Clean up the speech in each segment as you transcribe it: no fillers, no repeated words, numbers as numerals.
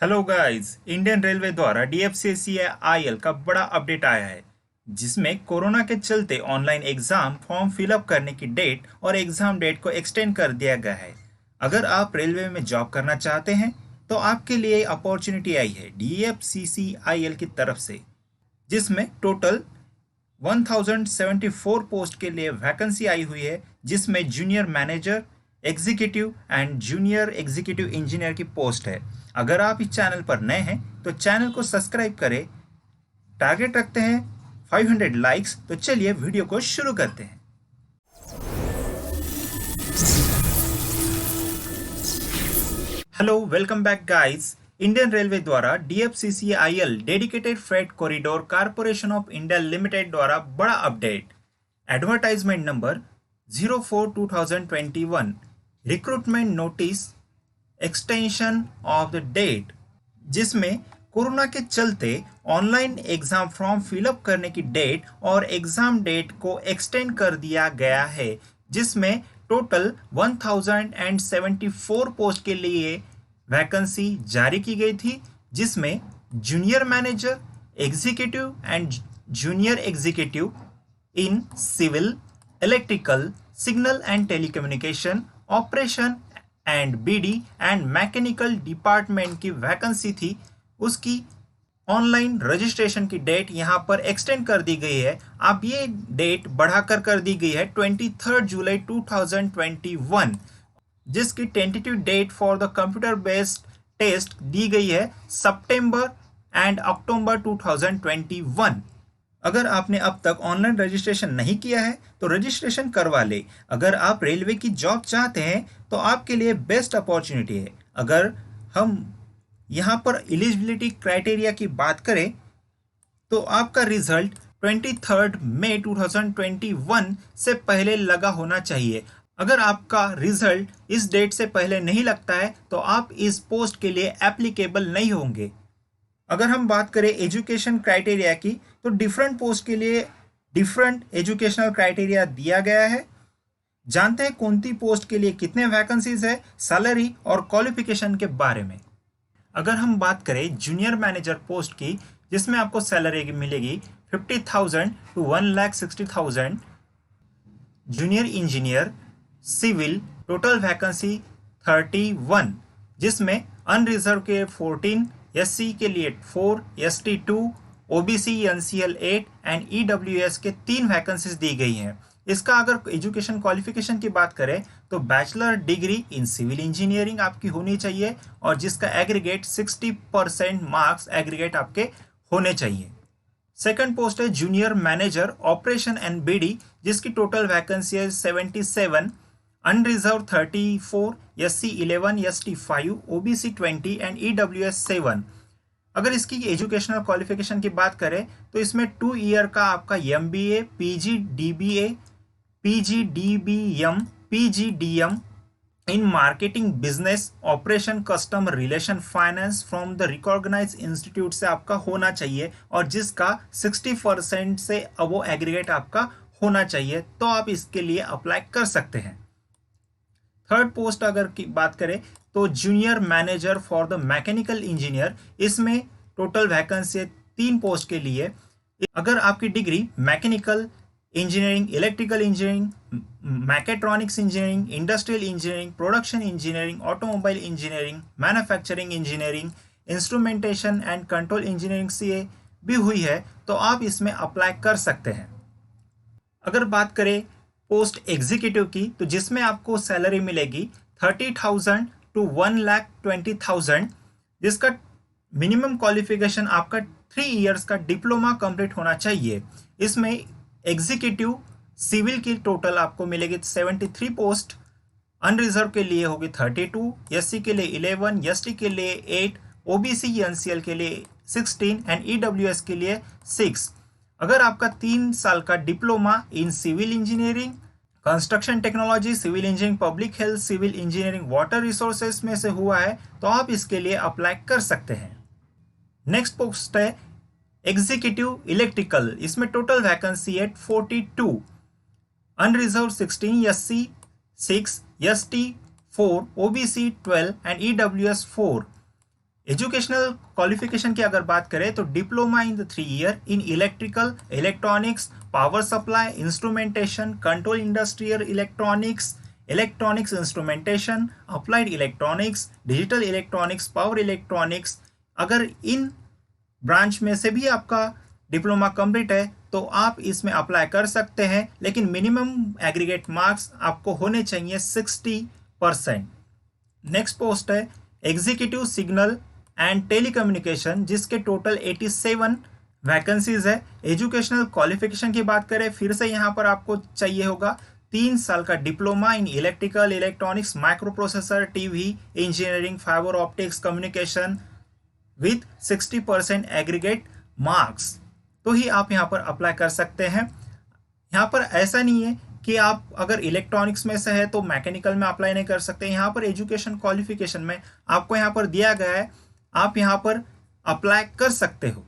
Hello guys, Indian railway द्वारा DFCCIL का बड़ा अपडेट आया है जिसमें कोरोना के चलते ऑनलाइन एग्जाम फॉर्म फिलअप करने की डेट और एग्जाम डेट को एक्सटेंड कर दिया गया है। अगर आप रेलवे में जॉब करना चाहते हैं तो आपके लिए अपॉर्चुनिटी आई है DFCCIL की तरफ से, जिसमें टोटल 1074 पोस्ट के लिए वैकेंसी आई हुई है, जिसमें junior manager, executive and junior executive engineer की पोस्ट है। अगर आप इस चैनल पर नए हैं तो चैनल को सब्सक्राइब करें। टारगेट रखते हैं 500 लाइक्स। तो चलिए वीडियो को शुरू करते हैं। Hello, welcome back guys. Indian railway द्वारा DFCCIL dedicated freight corridor corporation of India limited द्वारा बड़ा update. Advertisement number 04/2021 recruitment notice extension of the date, जिसमें कोरोना के चलते ऑनलाइन एग्जाम फॉर्म फिलअप करने की डेट और एग्जाम डेट को एक्सटेंड कर दिया गया है, जिसमें टोटल 1074 पोस्ट के लिए वैकेंसी जारी की गई थी, जिसमें junior manager, executive and junior executive in civil, electrical, signal and telecommunication, operation and BD and mechanical department की वैकेंसी थी। उसकी ऑनलाइन रजिस्ट्रेशन की डेट यहाँ पर एक्सटेंड कर दी गई है। अब ये डेट बढ़ाकर कर दी गई है 23 जुलाई 2021, जिसकी tentative date for the computer based test दी गई है सितंबर एंड अक्टूबर 2021। अगर आपने अब तक ऑनलाइन रजिस्ट्रेशन नहीं किया है तो रजिस्ट्रेशन करवा ले। अगर आप रेलवे की जॉब चाहते हैं तो आपके लिए बेस्ट अपॉर्चुनिटी है। अगर हम यहाँ पर एलिजिबिलिटी क्राइटेरिया की बात करें तो आपका रिजल्ट 23 मई 2021 से पहले लगा होना चाहिए। अगर आपका रिजल्ट इस डेट से पहले नहीं लगता है तो आप इस पोस्ट के लिए एप्लीकेबल नहीं होंगे। अगर हम बात करें एजुकेशन क्राइटेरिया की तो डिफरेंट पोस्ट के लिए डिफरेंट एजुकेशनल क्राइटेरिया दिया गया है। जानते हैं कौन सी पोस्ट के लिए कितने वैकेंसीज है, सैलरी और क्वालिफिकेशन के बारे में। अगर हम बात करें जूनियर मैनेजर पोस्ट की, जिसमें आपको सैलरी मिलेगी 50,000 to 1,60,000। Junior engineer civil, total vacancy 31, जिसमें अनरिजर्व के 14, SC के लिए 4, ST 2, OBC NCL 8 and EWS के 3 वैकेंसीज दी गई हैं। इसका अगर एजुकेशन क्वालिफिकेशन की बात करें तो bachelor degree in civil engineering आपकी होनी चाहिए और जिसका एग्रीगेट 60% मार्क्स एग्रीगेट आपके होने चाहिए। सेकंड पोस्ट है junior manager operation and BD, जिसकी टोटल वैकेंसी है 77, unreserved 34, SC 11, ST 5, OBC 20 and EWS 7। अगर इसकी एजुकेशनल क्वालिफिकेशन की बात करें तो इसमें 2 ईयर का आपका MBA, PG DBA, PGDBM, PGDM in marketing, business, operation, customer relation, finance from the recognize institute से आपका होना चाहिए और जिसका 60% से अबो एग्रीगेट आपका होना चाहिए, तो आप इसके लिए अप्लाई कर सकते हैं। थर्ड पोस्ट अगर की बात करें तो junior manager for the mechanical engineer, इसमें टोटल वैकेंसी 3 पोस्ट के लिए। अगर आपकी degree mechanical engineering, electrical engineering, mechatronics engineering, industrial engineering, production engineering, automobile engineering, manufacturing engineering, instrumentation and control engineering से भी हुई है तो आप इसमें अप्लाई कर सकते हैं। अगर बात करें पोस्ट एग्जीक्यूटिव की तो जिसमें आपको सैलरी मिलेगी 30,000 to 1,20,000, जिसका मिनिमम क्वालिफिकेशन आपका 3 इयर्स का डिप्लोमा कंप्लीट होना चाहिए। इसमें एग्जीक्यूटिव सिविल की टोटल आपको मिलेगी 73 पोस्ट, अनरिजर्व के लिए होगी 32, SC के लिए 11, ST के लिए 8, OBC NCL के लिए 16 एंड EWS के लिए 6। अगर आपका 3 साल का diploma in civil engineering, construction technology, civil engineering, public health, civil engineering, water resources में से हुआ है तो आप इसके लिए अप्लाई कर सकते हैं। नेक्स्ट पोस्ट है एग्जीक्यूटिव इलेक्ट्रिकल, इसमें टोटल वैकेंसी है 42, unreserved 16, SC 6, ST 4, OBC 12 and EWS 4। Educational qualification की अगर बात करें तो diploma in the 3 year in electrical, electronics, power supply, instrumentation, control industrial electronics, electronics instrumentation, applied electronics, digital electronics, power electronics. अगर इन branch में से भी आपका डिप्लोमा कंप्लीट है तो आप इसमें अप्लाई कर सकते हैं, लेकिन मिनिमम एग्रीगेट मार्क्स आपको होने चाहिए 60%। नेक्स्ट पोस्ट है एग्जीक्यूटिव सिग्नल एंड टेलीकम्युनिकेशन, जिसके टोटल 87 वैकेंसीज है। एजुकेशनल क्वालिफिकेशन की बात करें, फिर से यहाँ पर आपको चाहिए होगा 3 साल का diploma in electrical, electronics, micro processor, TV engineering, fibre optics, communication with 60% aggregate marks, तो ही आप यहाँ पर अप्लाई कर सकते हैं। यहाँ पर ऐसा नहीं है कि आप अगर इलेक्ट्रॉनिक्स में से है तो मैकेनिकल में अप्लाई नहीं कर सकते। यहाँ पर एजुकेशन क्वालिफिकेशन में आपको यहाँ पर दिया गया है, आप यहाँ पर अप्लाई कर सकते हो।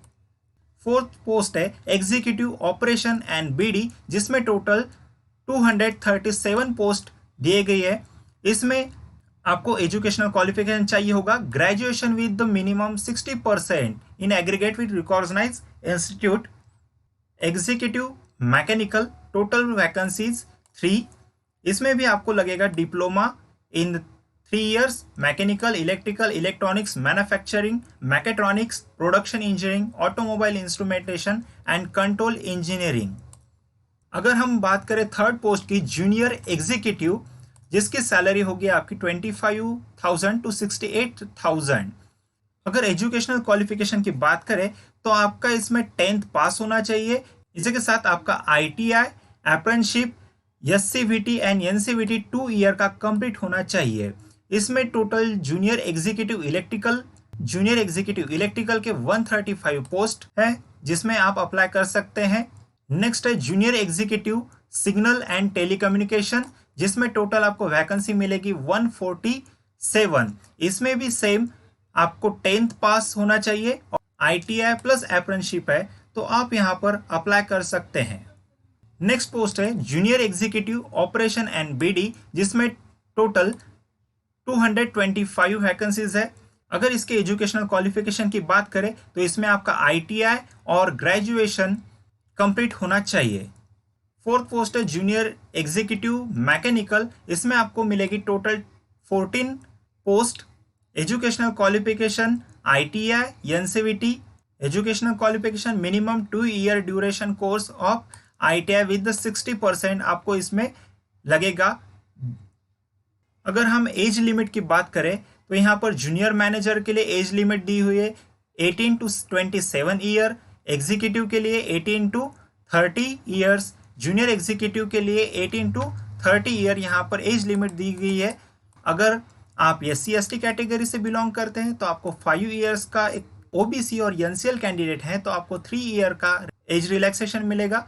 4th पोस्ट है एग्जीक्यूटिव ऑपरेशन एंड बीडी, जिसमें टोटल 237 पोस्ट दिए गई है। इसमें आपको एजुकेशनल क्वालिफिकेशन चाहिए होगा graduation with the minimum 60% in aggregate with recognize institute. Executive mechanical, total vacancies 3, इसमें भी आपको लगेगा diploma in 3 years mechanical, electrical, electronics, manufacturing, mechatronics, production engineering, automobile instrumentation and control engineering. अगर हम बात करें 3rd पोस्ट की जूनियर एग्जीक्यूटिव, जिसकी सैलरी होगी आपकी 25,000 to 68,000। अगर एजुकेशनल क्वालिफिकेशन की बात करें तो आपका इसमें 10th पास होना चाहिए। इसी के साथ आपका ITI, apprenticeship, SCVT and NCVT 2 year का कंप्लीट होना चाहिए। इसमें टोटल जूनियर एग्जीक्यूटिव इलेक्ट्रिकल के 135 पोस्ट है, जिसमें आप अप्लाई कर सकते हैं। नेक्स्ट है junior executive signal and telecommunication, जिसमें टोटल आपको वैकेंसी मिलेगी 147। इसमें भी सेम आपको 10th पास होना चाहिए, ITI प्लस अप्रेंटिसशिप है, तो आप यहाँ पर अप्लाई कर सकते हैं। नेक्स्ट पोस्ट है junior executive operation and BD, जिसमें टोटल 225 वैकेंसीज है। अगर इसके एजुकेशनल क्वालिफिकेशन की बात करें तो इसमें आपका ITI और ग्रेजुएशन कंप्लीट होना चाहिए। 4th पोस्ट है जूनियर एग्जीक्यूटिव मैकेनिकल, इसमें आपको मिलेगी total 14 post. Educational qualification ITI, NCVT। Educational qualification minimum 2 year duration course of ITI with 60% आपको इसमें लगेगा। अगर हम एज लिमिट की बात करें तो यहाँ पर जूनियर मैनेजर के लिए एज लिमिट दी हुई है 18 to 27 ईयर, एग्जीक्यूटिव के लिए 18 to 30 ईयर्स, जूनियर एग्जीक्यूटिव के लिए 18 to 30 ईयर यहाँ पर एज लिमिट दी गई है। अगर आप SC/ST कैटेगरी से बिलोंग करते हैं तो आपको 5 ईयर्स का, एक OBC और NCL कैंडिडेट हैं तो आपको 3 ईयर का एज रिलैक्सेशन मिलेगा।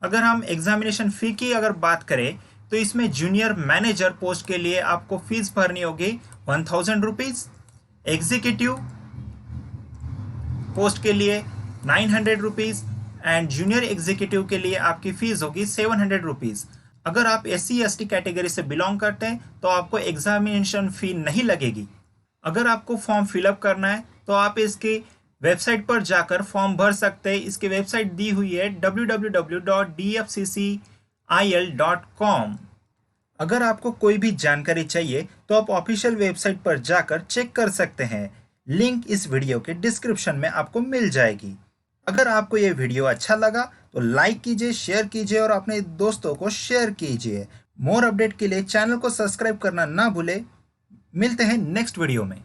अगर हम एग्जामिनेशन फ़ी की अगर बात करें तो इसमें जूनियर मैनेजर पोस्ट के लिए आपको फीस भरनी होगी 1000 रुपीज़, एग्जीक्यूटिव पोस्ट के लिए 900 रुपीज़ एंड जूनियर एग्जीक्यूटिव के लिए आपकी फ़ीस होगी 700 रुपीज़। अगर आप SC/ST कैटेगरी से बिलोंग करते हैं तो आपको एग्जामिनेशन फ़ी नहीं लगेगी। अगर आपको फॉर्म फिलअप करना है तो आप इसकी वेबसाइट पर जाकर फॉर्म भर सकते हैं। इसकी वेबसाइट दी हुई है www.dfccil.com। अगर आपको कोई भी जानकारी चाहिए तो आप ऑफिशियल वेबसाइट पर जाकर चेक कर सकते हैं। लिंक इस वीडियो के डिस्क्रिप्शन में आपको मिल जाएगी। अगर आपको ये वीडियो अच्छा लगा तो लाइक कीजिए, शेयर कीजिए और अपने दोस्तों को शेयर कीजिए। मोर अपडेट के लिए चैनल को सब्सक्राइब करना ना भूले। मिलते हैं नेक्स्ट वीडियो में।